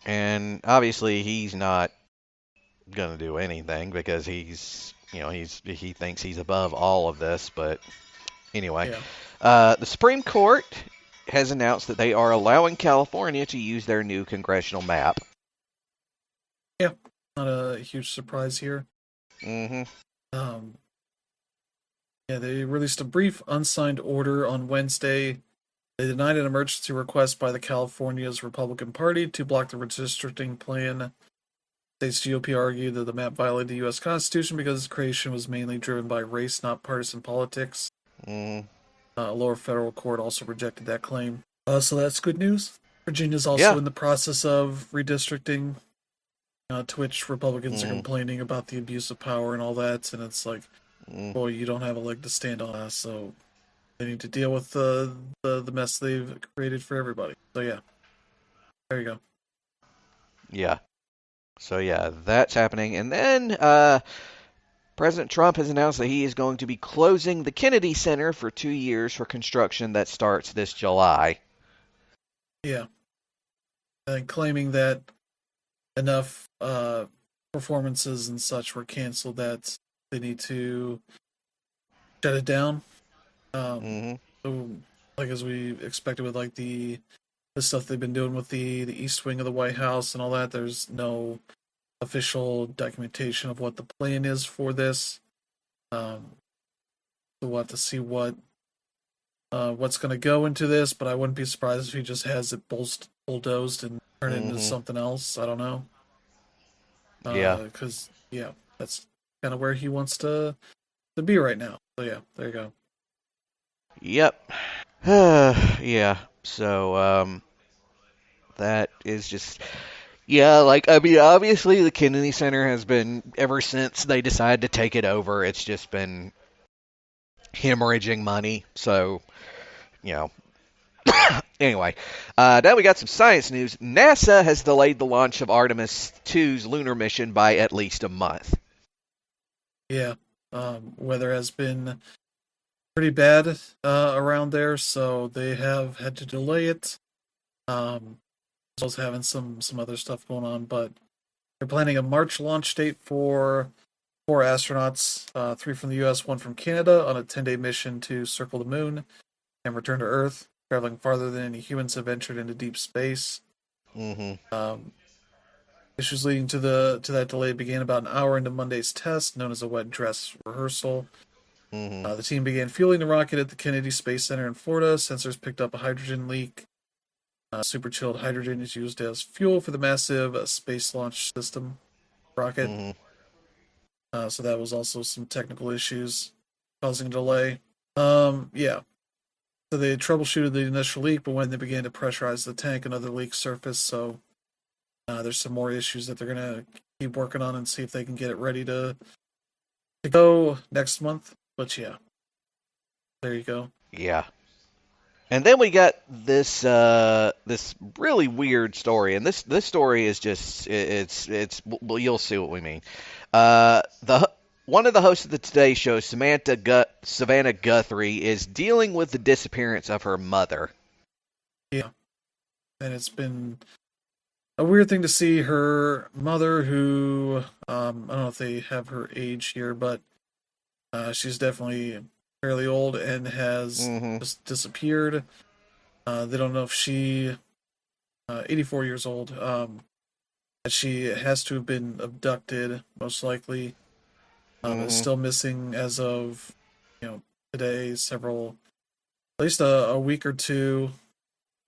And obviously he's not gonna do anything because he thinks he's above all of this. But anyway, Yeah, the Supreme Court has announced that they are allowing California to use their new congressional map. yeah, not a huge surprise here. Mm-hmm. Um, yeah, they released a brief unsigned order on Wednesday. They denied an emergency request by the California's Republican Party to block the redistricting plan. State's GOP argued that the map violated the U.S. Constitution because its creation was mainly driven by race, not partisan politics. Mm-hmm. A lower federal court also rejected that claim. So that's good news. Virginia's also Yeah. in the process of redistricting, to which Republicans are Mm-hmm. complaining about the abuse of power and all that. And it's like, Mm-hmm. boy, you don't have a leg to stand on. So they need to deal with the mess they've created for everybody. So yeah, there you go. Yeah. So yeah, that's happening. And then President Trump has announced that he is going to be closing the Kennedy Center for 2 years for construction that starts this July. Yeah, and claiming that enough performances and such were canceled that they need to shut it down. Um, Mm-hmm. so, like as we expected with like the stuff they've been doing with the East Wing of the White House and all that, there's no official documentation of what the plan is for this. Um, so we'll have to see what's going to go into this, but I wouldn't be surprised if he just has it bulldozed and turn it into Mm-hmm. something else. I don't know, Yeah. because yeah, that's kind of where he wants to be right now. So yeah, there you go. Yep. Yeah. So that is just yeah, like I mean obviously the Kennedy Center has been ever since they decided to take it over, it's just been hemorrhaging money. So, you know, anyway, now we got some science news. NASA has delayed the launch of Artemis 2's lunar mission by at least a month. Yeah, weather has been pretty bad around there, so they have had to delay it. As well as having some other stuff going on, but they're planning a March launch date for four astronauts, three from the U.S., one from Canada, on a 10-day mission to circle the moon and return to Earth, traveling farther than any humans have ventured into deep space. Mm-hmm. Um, Issues leading to that delay began about an hour into Monday's test, known as a wet dress rehearsal. Mm-hmm. The team began fueling the rocket at the Kennedy Space Center in Florida. Sensors picked up a hydrogen leak. Super chilled hydrogen is used as fuel for the massive space launch system rocket. Mm-hmm. So that was also some technical issues causing a delay. Yeah. So they troubleshooted the initial leak, but when they began to pressurize the tank, another leak surfaced. So there's some more issues that they're gonna keep working on and see if they can get it ready to go next month. But yeah, there you go. Yeah. And then we got this really weird story, and this story is just it's well, you'll see what we mean. The One of the hosts of the Today Show, Savannah Guthrie, is dealing with the disappearance of her mother. Yeah, and it's been a weird thing to see her mother, who I don't know if they have her age here, but she's definitely fairly old and has Mm-hmm. just disappeared. They don't know if she, 84 years old, that she has to have been abducted, most likely. Is Mm-hmm. still missing as of, today, at least a week or two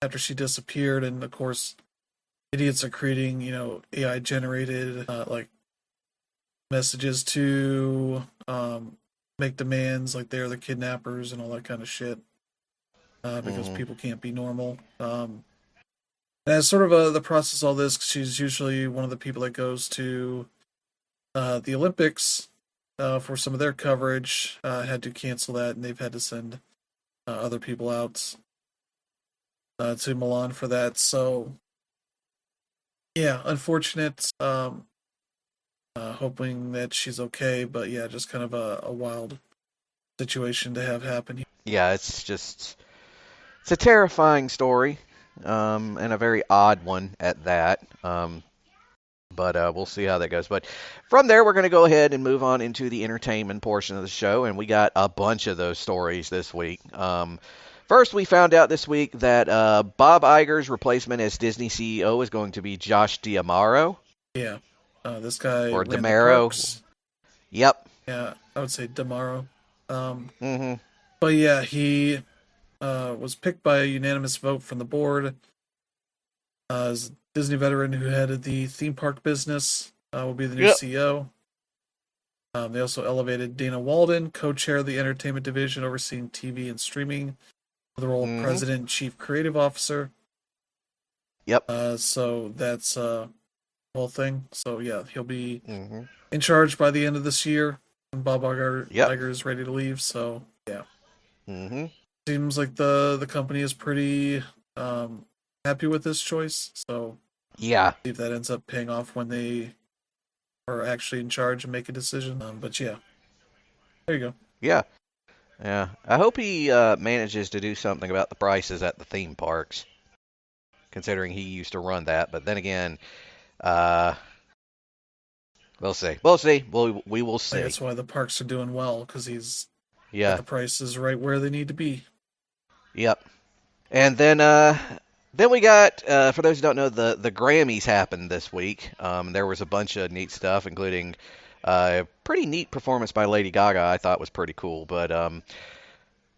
after she disappeared. And of course, idiots are creating, AI generated, like messages to make demands like they're the kidnappers and all that kind of shit, because Mm-hmm. people can't be normal. And as sort of the process of all this, she's usually one of the people that goes to the Olympics for some of their coverage. Had to cancel that, and they've had to send other people out to Milan for that. So yeah, unfortunate. Hoping that she's okay, but yeah, just kind of a wild situation to have happen here. Yeah, it's a terrifying story, and a very odd one at that. But we'll see how that goes. But from there, we're going to go ahead and move on into the entertainment portion of the show, and we got a bunch of those stories this week. First, we found out this week that Bob Iger's replacement as Disney CEO is going to be Josh D'Amaro Yeah, this guy or ran the Demaro. parks. Yep. Yeah, I would say Demaro. Um, Mm-hmm. but yeah, he was picked by a unanimous vote from the board. As a Disney veteran who headed the theme park business, will be the new Yep. CEO. They also elevated Dana Walden, co-chair of the entertainment division overseeing TV and streaming, to the role of Mm-hmm. president and chief creative officer. Yep. So that's the whole thing. So yeah, he'll be Mm-hmm. in charge by the end of this year when Bob Yep. Iger is ready to leave. So yeah, Mm-hmm. seems like the company is pretty happy with this choice. So Yeah. see if that ends up paying off when they are actually in charge and make a decision. But yeah, there you go. Yeah. Yeah. I hope he manages to do something about the prices at the theme parks, considering he used to run that. But then again, uh, we'll see. We'll see. We will Like see. that's why the parks are doing well, because he's got Yeah. the prices right where they need to be. Yep. And then we got for those who don't know, the Grammys happened this week. There was a bunch of neat stuff, including a pretty neat performance by Lady Gaga. I thought was pretty cool. But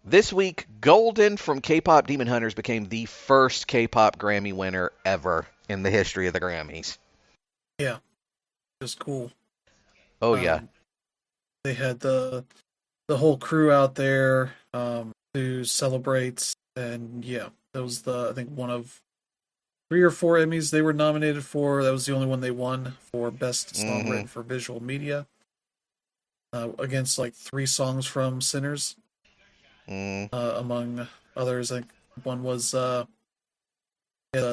this week, Golden from K-pop Demon Hunters became the first K-pop Grammy winner ever in the history of the Grammys. Yeah, just cool. Oh yeah. Um, they had the whole crew out there to celebrate, and yeah, that was the I think one of three or four Emmys they were nominated for. That was the only one they won for best song Mhm. written for visual media, against like three songs from Sinners, Mm. among others. I think one was yeah,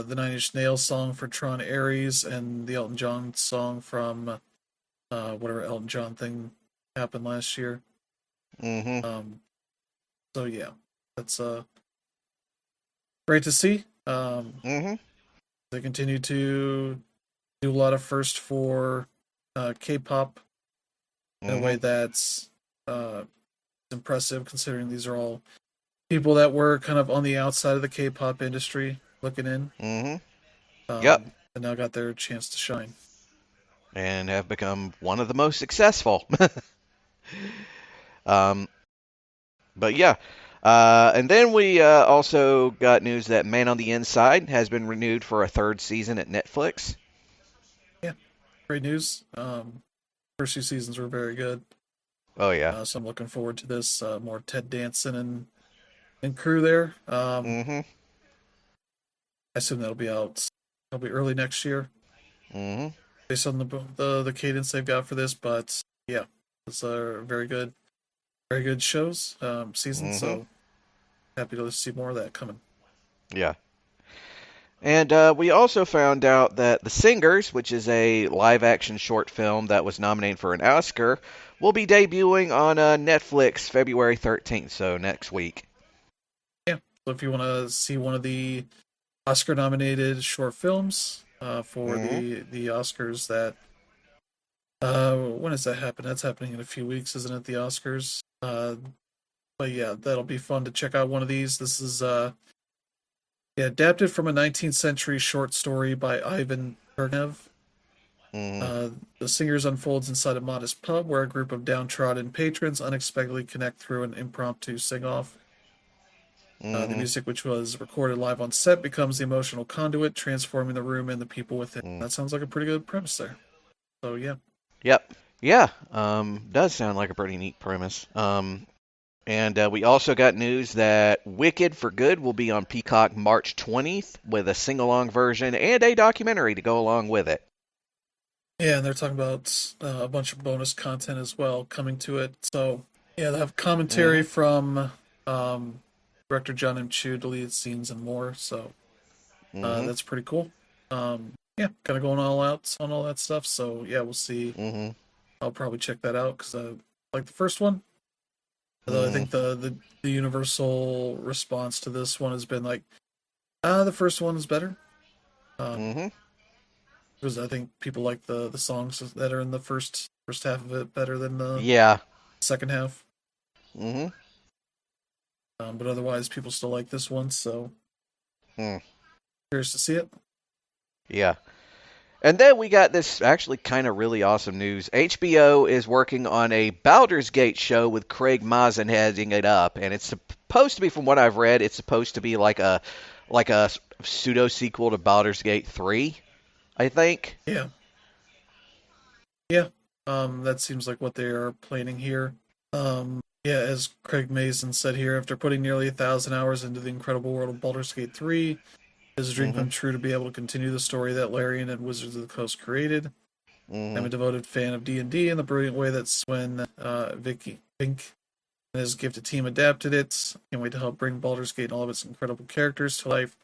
the Nine Inch Nails song for Tron Ares, and the Elton John song from whatever Elton John thing happened last year. Mhm. Um, so yeah, that's great to see. Mhm. They continue to do a lot of first for K-pop in a way Mhm. that's uh, impressive, considering these are all people that were kind of on the outside of the K-pop industry looking in, Mhm. Yep. and now got their chance to shine. And have become one of the most successful. um, but yeah. And then we also got news that Man on the Inside has been renewed for a third season at Netflix. Yeah, great news. First two seasons were very good, Oh yeah. so I'm looking forward to this. More Ted Danson and and crew there. Mm-hmm. I assume that'll be out probably early next year, Mm-hmm. based on the cadence they've got for this. But yeah, it's a very good shows season. Mm-hmm. So happy to see more of that coming. Yeah. And we also found out that The Singers, which is a live action short film that was nominated for an Oscar, will be debuting on Netflix February 13th, so next week. Yeah. So if you want to see one of the Oscar nominated short films for Mm-hmm. the Oscars, that when does that happen? That's happening in a few weeks, isn't it? The Oscars. But yeah, that'll be fun to check out one of these. This is yeah, adapted from a 19th century short story by Ivan Turgenev. Mm-hmm. Uh, the Singers unfolds inside a modest pub where a group of downtrodden patrons unexpectedly connect through an impromptu sing-off. The Mm-hmm. music, which was recorded live on set, becomes the emotional conduit, transforming the room and the people within. Mm. That sounds like a pretty good premise there. So yeah, Yep. Yeah. Does sound like a pretty neat premise. And we also got news that Wicked for Good will be on Peacock March 20th with a sing-along version and a documentary to go along with it. yeah, and they're talking about a bunch of bonus content as well coming to it. So yeah, they have commentary Mm-hmm. from um, director John M. Chu, deleted scenes, and more. So Mm-hmm. that's pretty cool. Yeah, kind of going all out on all that stuff. So yeah, we'll see. Mm-hmm. I'll probably check that out because I like the first one. Although I Mm-hmm. think the universal response to this one has been like, the first one is better. Um, Mm-hmm. because I think people like the songs that are in the first half of it better than the Yeah. second half. Mm-hmm. But otherwise, people still like this one. So Mm. curious to see it. Yeah. And then we got this actually kind of really awesome news. HBO is working on a Baldur's Gate show with Craig Mazin heading it up, and it's supposed to be, from what I've read, it's supposed to be like a pseudo sequel to Baldur's Gate 3, I think. Yeah, yeah. That seems like what they are planning here. Yeah, as Craig Mason said here, after putting nearly 1,000 hours into the incredible world of Baldur's Gate 3, it's a dream Mm-hmm. come true to be able to continue the story that Larian and Wizards of the Coast created. I'm Mm-hmm. a devoted fan of D&D and the brilliant way that Swen Vicky Pink and his gifted team adapted it. Can't wait to help bring Baldur's Gate and all of its incredible characters to life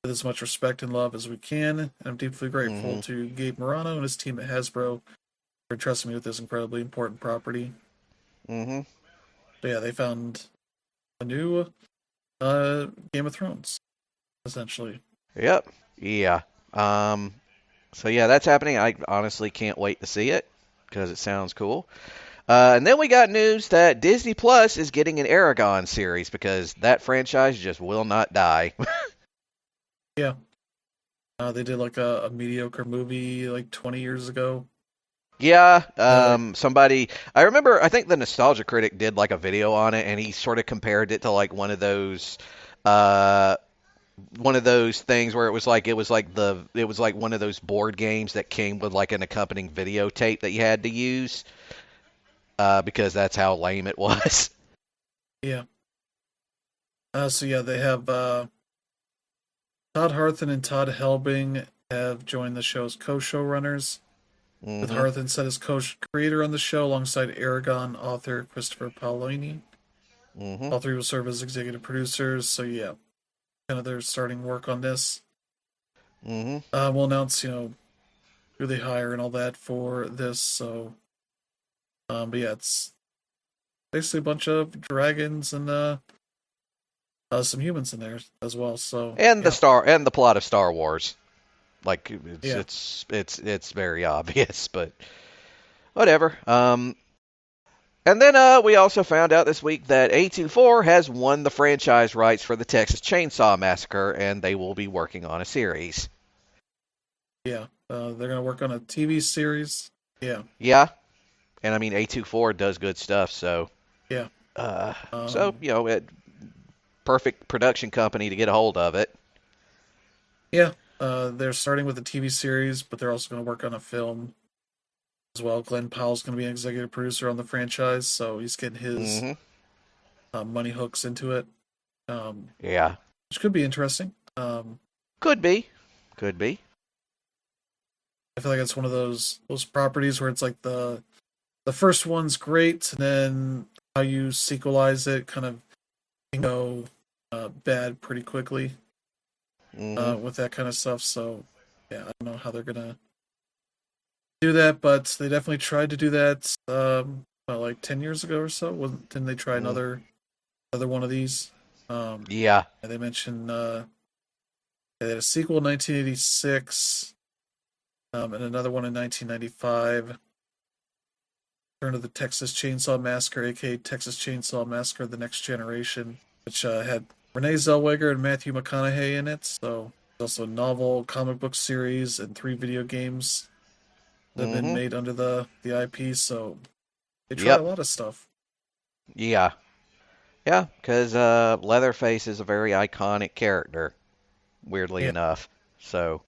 with as much respect and love as we can. And I'm deeply grateful Mm-hmm. to Gabe Morano and his team at Hasbro for trusting me with this incredibly important property. Mm-hmm. So yeah, they found a new Game of Thrones, essentially. Yep. Yeah. Um. So yeah, that's happening. I honestly can't wait to see it because it sounds cool. And then we got news that Disney Plus is getting an Aragon series because that franchise just will not die. Yeah, they did like a mediocre movie like 20 years ago. Yeah, They're somebody I remember. I think the Nostalgia Critic did like a video on it, and he sort of compared it to like uh, one of those things where it was like one of those board games that came with like an accompanying videotape that you had to use, because that's how lame it was. yeah. So yeah, they have Todd Harthan and Todd Helbing have joined the show's co-showrunners, with Mhm. Harthan set as co-creator on the show alongside Aragon author Christopher Paolini. Mhm. All three will serve as executive producers. So yeah, kind of they're starting work on this. Mhm. We'll announce, who they hire and all that for this. So, but yeah, it's basically a bunch of dragons and some humans in there as well. So And yeah, the plot of Star Wars. Like yeah, it's very obvious, but whatever. And then we also found out this week that A24 has won the franchise rights for the Texas Chainsaw Massacre, and they will be working on a series. yeah. They're gonna work on a TV series. Yeah, Yeah, and I mean A24 does good stuff, so yeah. uh, so Um, perfect production company to get a hold of it. yeah. They're starting with a TV series, but they're also gonna work on a film as well. Glenn Powell's gonna be an executive producer on the franchise, so he's getting his Hmm. money hooks into it. Yeah. which could be interesting. Could be. Could be. I feel like it's one of those properties where it's like the first one's great, and then how you sequelize it kind of can go bad pretty quickly Hmm. with that kind of stuff. So yeah, I don't know how they're gonna do that, but they definitely tried to do that. Like 10 years ago or so. Didn't they try Mm. another one of these? Yeah. And they mentioned they had a sequel in 1986, and another one in 1995. Return of the Texas Chainsaw Massacre, aka Texas Chainsaw Massacre: The Next Generation, which had Renee Zellweger and Matthew McConaughey in it. So there's also a novel, comic book series, and 3 video games that have been Hmm. made under the IP. So they try a Yep. lot of stuff. Yeah. Yeah. Because Leatherface is a very iconic character, weirdly Yeah, enough. So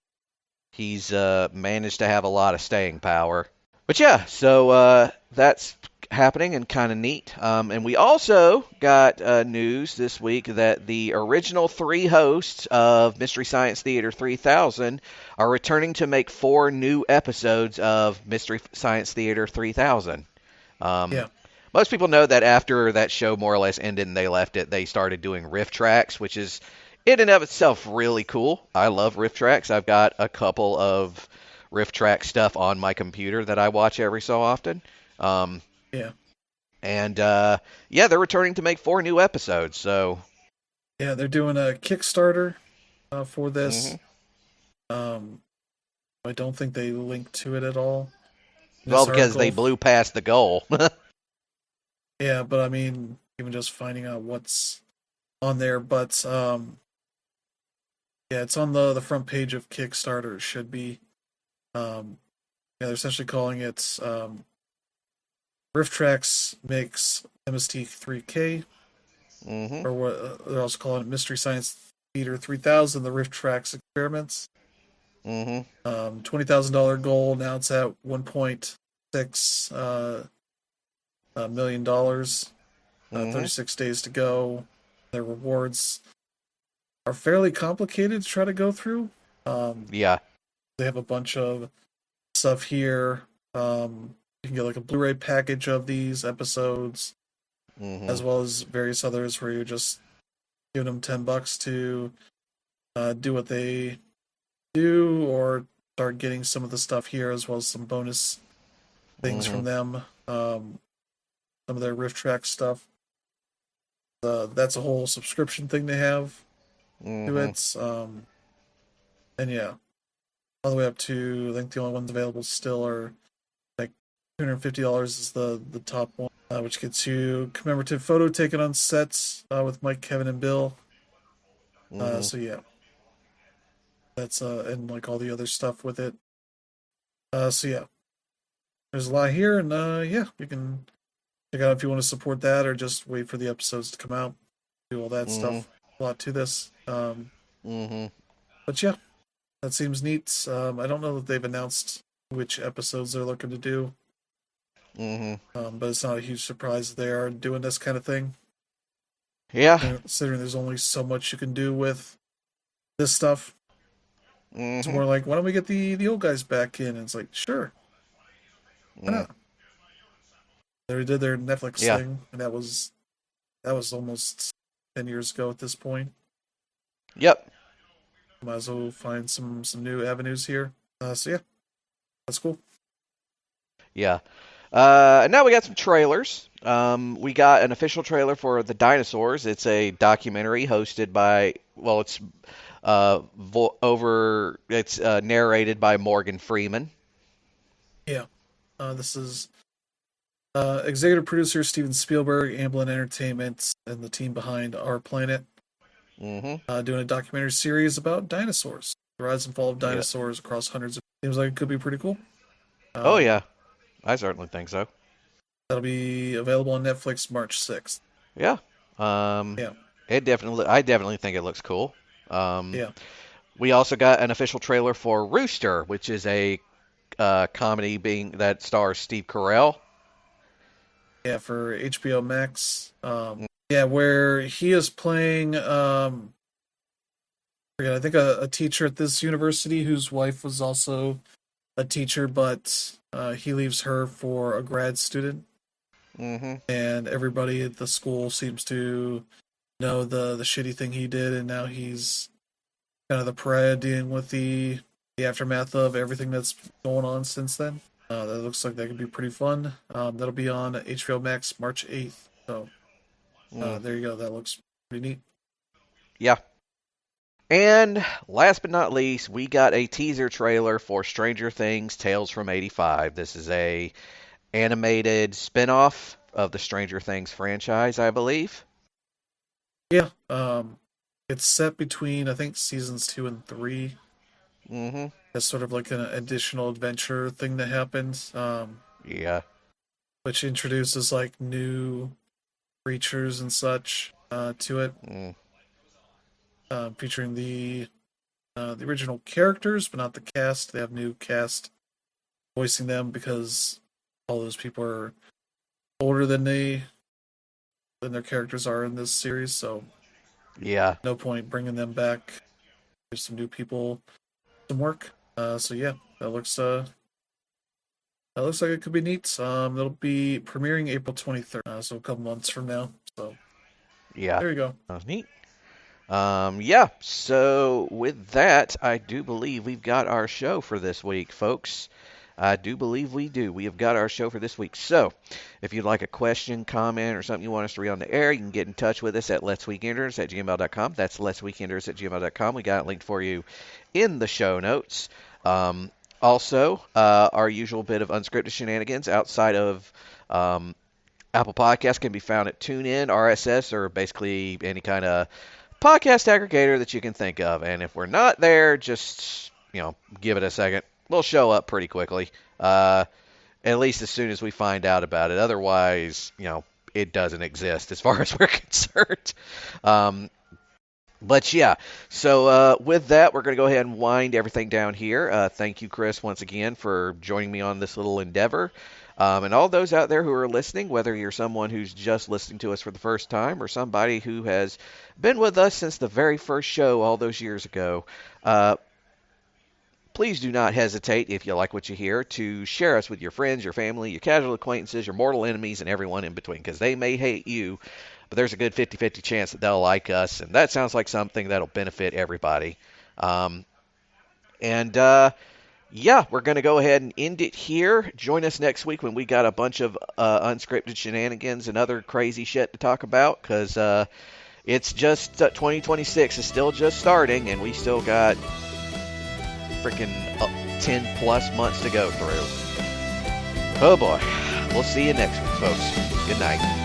he's managed to have a lot of staying power. But yeah, so that's happening and kind of neat. And we also got news this week that the original 3 hosts of Mystery Science Theater 3000 are returning to make 4 new episodes of Mystery Science Theater 3000. Um, yeah, Most people know that after that show more or less ended and they left it, they started doing riff tracks, which is in and of itself really cool. I love riff tracks. I've got a couple of riff track stuff on my computer that I watch every so often. Um, yeah, and yeah, they're returning to make 4 new episodes. So, yeah. They're doing a Kickstarter for hmm. this. Um, I don't think they link to it at all in Well, this because they article. blew past the goal. Yeah, but I mean, even just finding out what's on there, but yeah, it's on the front page of Kickstarter. It should be. Yeah, they're essentially calling it Rift Tracks makes MST3K, Hmm. or what they're also calling it Mystery Science Theater 3000, the Rift Tracks experiments. Hmm. $20,000 goal. Now it's at 1.6 million dollars. Hmm. 36 days to go. Their rewards are fairly complicated to try to go through. Um, Yeah. they have a bunch of stuff here. You can get like a Blu-ray package of these episodes, Hmm. as well as various others where you're just giving them $10 to do what they do, or start getting some of the stuff here, as well as some bonus things Hmm. from them. Some of their riff track stuff. That's a whole subscription thing they have to Hmm. it. And yeah, all the way up to I think the only ones available still are like $250 is the top one, which gets you commemorative photo taken on sets with Mike, Kevin, and Bill. Hmm. So yeah, that's and like all the other stuff with it. So yeah, there's a lot here, and yeah, you can check out if you want to support that or just wait for the episodes to come out. Do all that Hmm. stuff. A lot to this. Hmm. But yeah, that seems neat. I don't know that they've announced which episodes they're looking to do, Hmm. but it's not a huge surprise that they are doing this kind of thing. Yeah. Considering there's only so much you can do with this stuff, it's Hmm. more like, why don't we get the old guys back in? And it's like, sure, why Mm. not? They already did their Netflix Yeah. thing, and that was almost 10 years ago at this point. Yep. Might as well find some new avenues here. So yeah, that's cool. Yeah. And now we got some trailers. We got an official trailer for The Dinosaurs. It's a documentary hosted by, well, it's narrated by Morgan Freeman. Yeah, this is executive producer Steven Spielberg, Amblin Entertainment, and the team behind Our Planet, Hmm. doing a documentary series about dinosaurs, the rise and fall of Yeah. dinosaurs across hundreds of. Seems like it could be pretty cool. Oh Um, yeah. I certainly think so. that'll be available on Netflix March 6th. Yeah. Um, Yeah, I definitely think it looks cool. Um, yeah, we also got an official trailer for Rooster, which is a comedy being that stars Steve Carell. yeah. For HBO Max. Yeah, where he is playing, I think a teacher at this university whose wife was also a teacher, but he leaves her for a grad student, Mm-hmm. and everybody at the school seems to know the shitty thing he did, and now he's kind of the pariah dealing with the aftermath of everything that's going on since then. That looks like that could be pretty fun. That'll be on HBO Max March 8th. So Mm. there you go. That looks pretty neat. Yeah. And last but not least, we got a teaser trailer for Stranger Things Tales from 85. This is a animated spin-off of the Stranger Things franchise, I believe. Yeah. It's set between I think seasons 2 and 3. Mm-hmm. As sort of like an additional adventure thing that happens, Yeah. which introduces like new creatures and such to it, Mm. featuring the original characters, but not the cast. They have new cast voicing them because all those people are older than their characters are in this series. So Yeah. no point bringing them back. There's some new people, some work. So yeah, that looks like it could be neat. It'll be premiering April 23rd, so a couple months from now. So Yeah. there you go. Sounds neat. Yeah, so with that, I do believe we've got our show for this week, folks. I do believe we do. We have got our show for this week. So, if you'd like a question, comment, or something you want us to read on the air, you can get in touch with us at letsweekenders@gmail.com. That's letsweekenders@gmail.com. We got it linked for you in the show notes. Also, our usual bit of unscripted shenanigans outside of Apple Podcasts can be found at TuneIn, RSS, or basically any kind of podcast aggregator that you can think of. And if we're not there, just, give it a second. We'll show up pretty quickly, at least as soon as we find out about it. Otherwise, it doesn't exist as far as we're concerned. Um, but yeah, so with that, we're going to go ahead and wind everything down here. Thank you, Chris, once again for joining me on this little endeavor. And all those out there who are listening, whether you're someone who's just listening to us for the first time or somebody who has been with us since the very first show all those years ago, uh, please do not hesitate, if you like what you hear, to share us with your friends, your family, your casual acquaintances, your mortal enemies, and everyone in between, because they may hate you, but there's a good 50-50 chance that they'll like us, and that sounds like something that'll benefit everybody. Um, and yeah, we're going to go ahead and end it here. Join us next week when we got a bunch of unscripted shenanigans and other crazy shit to talk about, because it's just 2026 is still just starting, and we still got freaking 10 plus months to go through. Oh boy. We'll see you next week, folks. Good night.